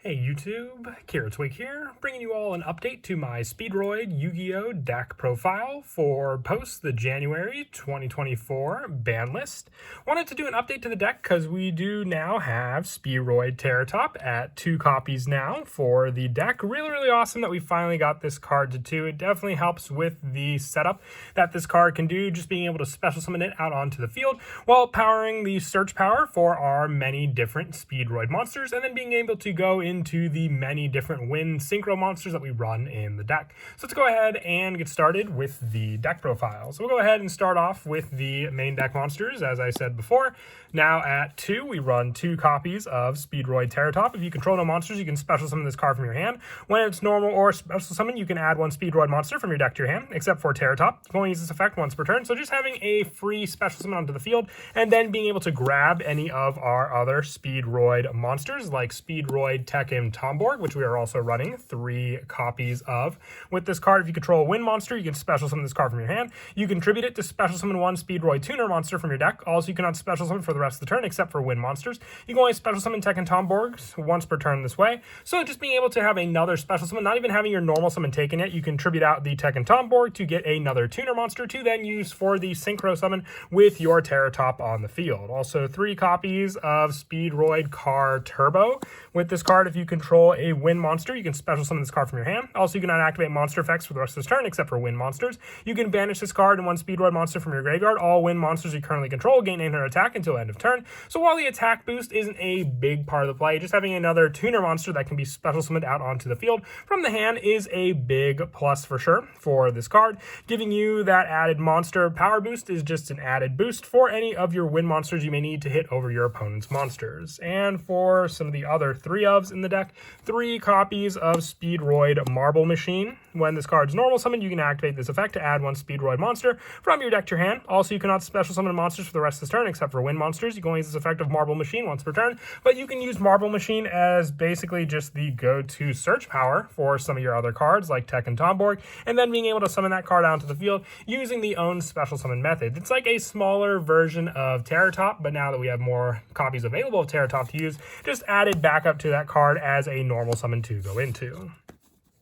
Hey YouTube, Twig here, bringing you all an update to my Speedroid Yugioh deck profile for post the January 2024 ban list. Wanted to do an update to the deck because we do now have Speedroid Terratop at 2 copies now for the deck. Really awesome that we finally got this card to 2. It definitely helps with the setup that this card can do, just being able to special summon it out onto the field while powering the search power for our many different Speedroid monsters, and then being able to go into the many different win synchro monsters that we run in the deck. So let's go ahead and get started with the deck profile. So we'll go ahead and start off with the main deck monsters, as I said before. Now at 2, we run 2 copies of Speedroid Terratop. If you control no monsters, you can special summon this card from your hand. When it's normal or special summon, you can add 1 Speedroid monster from your deck to your hand, except for Terratop. You can only use this effect once per turn, so just having a free special summon onto the field, and then being able to grab any of our other Speedroid monsters, like Speedroid Tekken Tomborg, which we are also running 3 copies of. With this card, if you control a win monster, you can special summon this card from your hand. You contribute it to special summon 1 Speedroid Tuner monster from your deck. Also, you cannot special summon for the rest of the turn except for win monsters. You can only special summon Tekken Tomborgs once per turn this way. So just being able to have another special summon, not even having your normal summon taken yet, you contribute out the Tekken Tomborg to get another tuner monster to then use for the synchro summon with your Terratop on the field. Also 3 copies of Speedroid Car Turbo. With this card, if you control a win monster, you can special summon this card from your hand. Also, you cannot activate monster effects for the rest of this turn except for win monsters. You can banish this card and 1 Speedroid monster from your graveyard. All win monsters you currently control gain 800 attack until end of turn. So while the attack boost isn't a big part of the play, just having another tuner monster that can be special summoned out onto the field from the hand is a big plus for sure for this card. Giving you that added monster power boost is just an added boost for any of your win monsters you may need to hit over your opponent's monsters. And for some of the other 3 ofs in the deck, 3 copies of Speedroid Marble Machine. When this card's normal summon, you can activate this effect to add 1 Speedroid monster from your deck to your hand. Also, you cannot special summon monsters for the rest of this turn except for win monsters. You can only use this effect of Marble Machine once per turn, but you can use Marble Machine as basically just the go-to search power for some of your other cards like Tekken Tomborg, and then being able to summon that card out to the field using the own special summon method. It's like a smaller version of Terratop, but now that we have more copies available of Terratop to use, just added back up to that card as a normal summon to go into.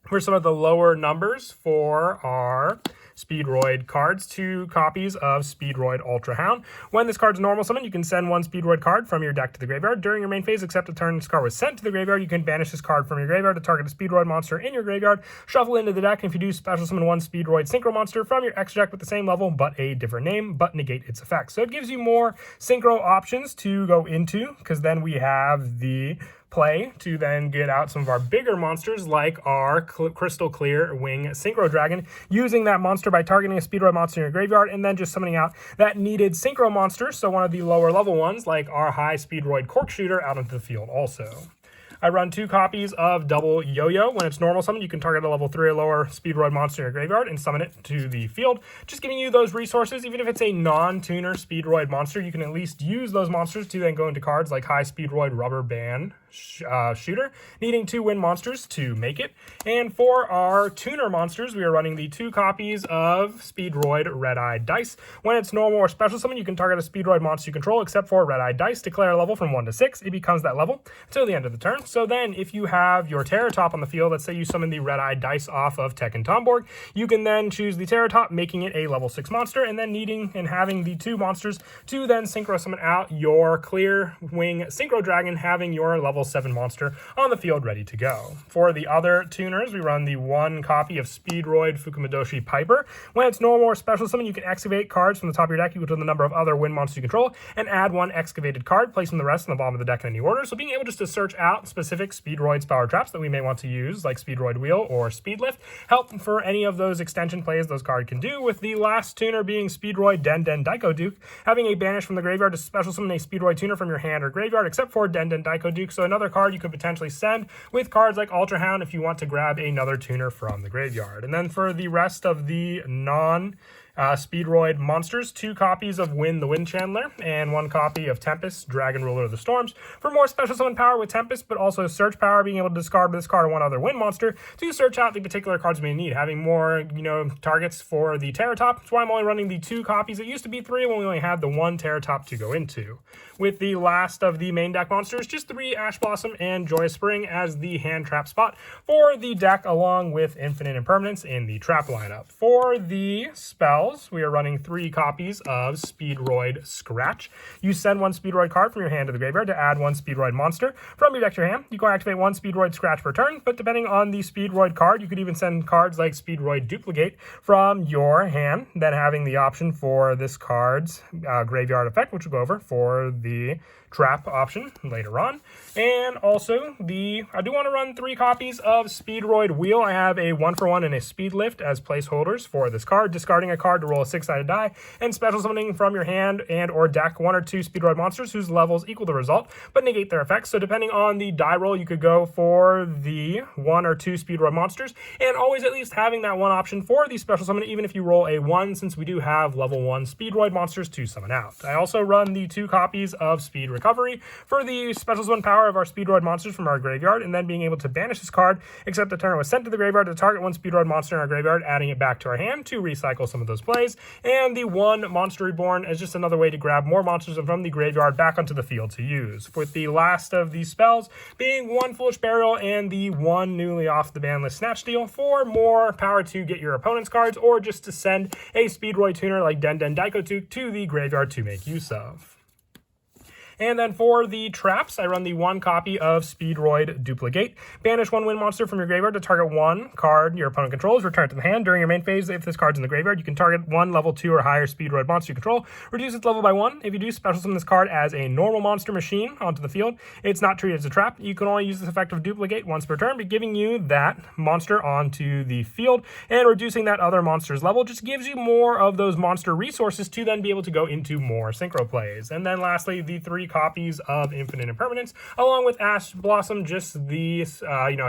For some of the lower numbers for our Speedroid cards, 2 copies of Speedroid Ultra Hound. When this card's normal summon, you can send 1 Speedroid card from your deck to the graveyard. During your main phase, except the turn this card was sent to the graveyard, you can banish this card from your graveyard to target a Speedroid monster in your graveyard, shuffle into the deck, and if you do, special summon 1 Speedroid Synchro monster from your extra deck with the same level but a different name, but negate its effects. So it gives you more synchro options to go into, because then we have the play to then get out some of our bigger monsters like our Crystal Clear Wing Synchro Dragon, using that monster by targeting a Speedroid monster in your graveyard and then just summoning out that needed synchro monster, so one of the lower level ones like our high Speedroid Cork Shooter out into the field also. I run 2 copies of Double Yo-Yo. When it's normal summon, you can target a level 3 or lower Speedroid monster in your graveyard and summon it to the field. Just giving you those resources. Even if it's a non-tuner Speedroid monster, you can at least use those monsters to then go into cards like High Speedroid Rubber Band Shooter, needing 2 win monsters to make it. And for our tuner monsters, we are running the 2 copies of Speedroid Red-Eyed Dice. When it's normal or special summon, you can target a Speedroid monster you control except for Red-Eyed Dice. Declare a level from 1 to 6. It becomes that level until the end of the turn. So then if you have your Terratop on the field, let's say you summon the Red-Eyed Dice off of Tekken Tomborg, you can then choose the Terratop, making it a level 6 monster, and then needing and having the 2 monsters to then synchro summon out your Clear Wing Synchro Dragon, having your level 7 monster on the field ready to go. For the other tuners, we run the 1 copy of Speedroid Fukumadoshi Piper. When it's normal or special summon, you can excavate cards from the top of your deck equal to the number of other win monsters you control and add 1 excavated card, placing the rest in the bottom of the deck in any order. So being able just to search out specific Speedroid's power traps that we may want to use, like Speedroid Wheel or Speed Lift, help for any of those extension plays those cards can do, with the last tuner being Speedroid Den Daiko Duke, having a banish from the graveyard to special summon a Speedroid tuner from your hand or graveyard, except for Den Daiko Duke, so another card you could potentially send with cards like Ultra Hound if you want to grab another tuner from the graveyard. And then for the rest of the non Speedroid monsters, 2 copies of Win the Wind Chandler, and 1 copy of Tempest, Dragon Ruler of the Storms, for more special summon power with Tempest, but also search power, being able to discard this card or one other wind monster to search out the particular cards we need, having more, targets for the Terratop. That's why I'm only running the 2 copies. It used to be 3 when we only had the 1 Terratop to go into. With the last of the main deck monsters, just 3 Ash Blossom and Joyous Spring as the hand trap spot for the deck, along with Infinite Impermanence in the trap lineup. For the spells, we are running 3 copies of Speedroid Scratch. You send 1 Speedroid card from your hand to the graveyard to add 1 Speedroid monster from your deck to your hand. You can activate 1 Speedroid Scratch per turn, but depending on the Speedroid card, you could even send cards like Speedroid Duplicate from your hand, then having the option for this card's graveyard effect, which we'll go over for the trap option later on. And also, I do want to run 3 copies of Speedroid Wheel. I have a 1-for-1 and a Speed Lift as placeholders for this card, discarding a card to roll a 6-sided die, and special summoning from your hand and or deck 1 or 2 Speedroid monsters whose levels equal the result, but negate their effects. So depending on the die roll, you could go for the 1 or 2 Speedroid monsters, and always at least having that 1 option for the special summon, even if you roll a 1, since we do have level 1 Speedroid monsters to summon out. I also run the 2 copies of Speed Recovery for the special summon power of our Speedroid monsters from our graveyard, and then being able to banish this card, except the turn it was sent to the graveyard to target 1 Speedroid monster in our graveyard, adding it back to our hand to recycle some of those plays. And the 1 Monster Reborn is just another way to grab more monsters from the graveyard back onto the field to use. With the last of these spells being 1 Foolish Burial and the 1 newly off the ban list Snatch Steal for more power to get your opponent's cards, or just to send a Speedroid tuner like Den Den Daikotuk to the graveyard to make use of. And then for the traps, I run the 1 copy of Speedroid Duplicate. Banish 1 wind monster from your graveyard to target 1 card your opponent controls. Return it to the hand. During your main phase, if this card's in the graveyard, you can target 1 level 2 or higher Speedroid monster you control. Reduce its level by 1. If you do, special summon this card as a normal monster machine onto the field. It's not treated as a trap. You can only use this effect of Duplicate once per turn, but giving you that monster onto the field and reducing that other monster's level just gives you more of those monster resources to then be able to go into more synchro plays. And then lastly, the 3 copies of Infinite Impermanence, along with Ash Blossom, just the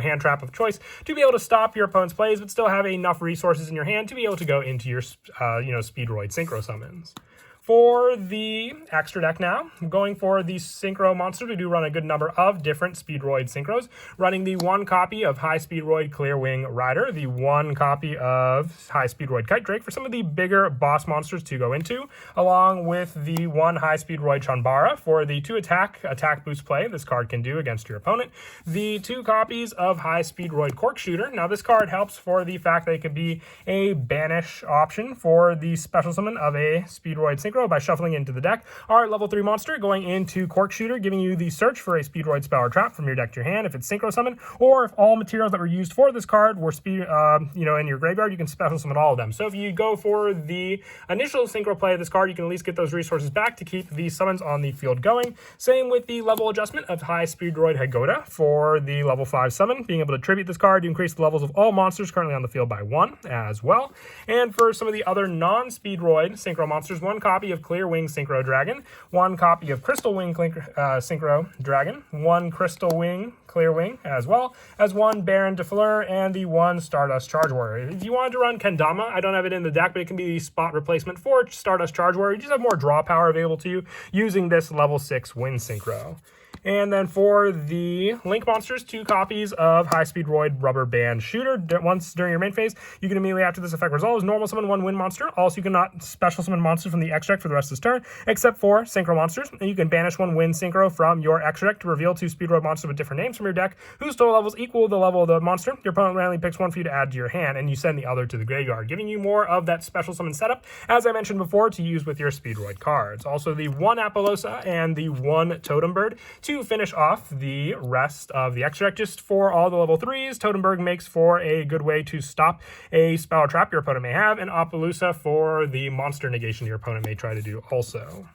hand trap of choice to be able to stop your opponent's plays, but still have enough resources in your hand to be able to go into your Speedroid synchro summons. For the extra deck now, going for the Synchro monsters, we do run a good number of different Speedroid Synchros, running the 1 copy of High Speedroid Clearwing Rider, the 1 copy of High Speedroid Kite Drake for some of the bigger boss monsters to go into, along with the 1 High Speedroid Chanbara for the 2 attack boost play this card can do against your opponent, the 2 copies of High Speedroid Cork Shooter. Now this card helps for the fact that it could be a banish option for the special summon of a Speedroid Synchro by shuffling into the deck. Our level 3 monster going into Cork Shooter, giving you the search for a Speedroid spell or trap from your deck to your hand if it's synchro summon, or if all materials that were used for this card were in your graveyard, you can special summon all of them. So if you go for the initial synchro play of this card, you can at least get those resources back to keep the summons on the field going. Same with the level adjustment of High Speedroid Hagoda for the level 5 summon, being able to tribute this card to increase the levels of all monsters currently on the field by 1 as well. And for some of the other non-Speedroid synchro monsters, 1 copy of Clear Wing Synchro Dragon, 1 copy of Crystal Wing Synchro Dragon, 1 Crystal Wing Clear Wing, as well as 1 Baron de Fleur and the 1 Stardust Charge Warrior. If you wanted to run Kendama, I don't have it in the deck, but it can be the spot replacement for Stardust Charge Warrior. You just have more draw power available to you using this level 6 Wind Synchro. And then for the Link monsters, 2 copies of High Speedroid Rubber Band Shooter. Once during your main phase, you can immediately after this effect resolves, normal summon 1 wind monster. Also, you cannot special summon monsters from the extra deck for the rest of this turn, except for synchro monsters. And you can banish 1 wind synchro from your extra deck to reveal 2 Speedroid monsters with different names from your deck, whose total levels equal the level of the monster. Your opponent randomly picks 1 for you to add to your hand, and you send the other to the graveyard, giving you more of that special summon setup, as I mentioned before, to use with your Speedroid cards. Also, the 1 Apollosa and the 1 Totem Bird to finish off the rest of the extra deck. Just for all the level 3s, Totemberg makes for a good way to stop a spell or trap your opponent may have, and Appaloosa for the monster negation your opponent may try to do also.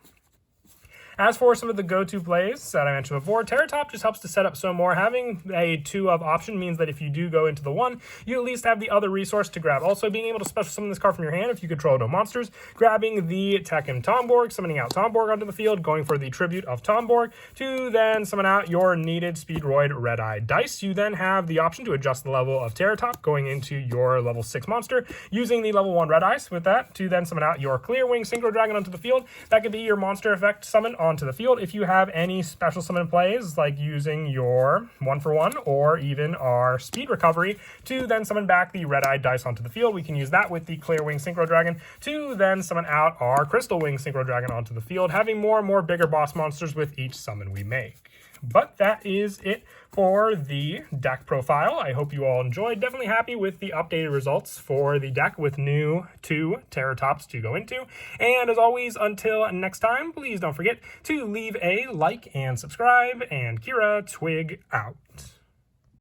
As for some of the go-to plays that I mentioned before, Terratop just helps to set up so more. Having a 2-of option means that if you do go into the 1, you at least have the other resource to grab. Also, being able to special summon this card from your hand if you control no monsters, grabbing the Tekken Tomborg, summoning out Tomborg onto the field, going for the Tribute of Tomborg, to then summon out your needed Speedroid Red-Eye dice. You then have the option to adjust the level of Terratop going into your level 6 monster, using the level 1 Red Ice with that to then summon out your Clear Wing Synchro Dragon onto the field. That could be your monster effect summon onto the field. If you have any special summon plays, like using your 1-for-1 or even our Speed Recovery to then summon back the Red-Eye dice onto the field, we can use that with the Clear Wing Synchro Dragon to then summon out our Crystal Wing Synchro Dragon onto the field, having more and more bigger boss monsters with each summon we make. But that is it for the deck profile. I hope you all enjoyed. Definitely happy with the updated results for the deck with new 2 Terratops to go into. And as always, until next time, please don't forget to leave a like and subscribe. And Kira, Twig out.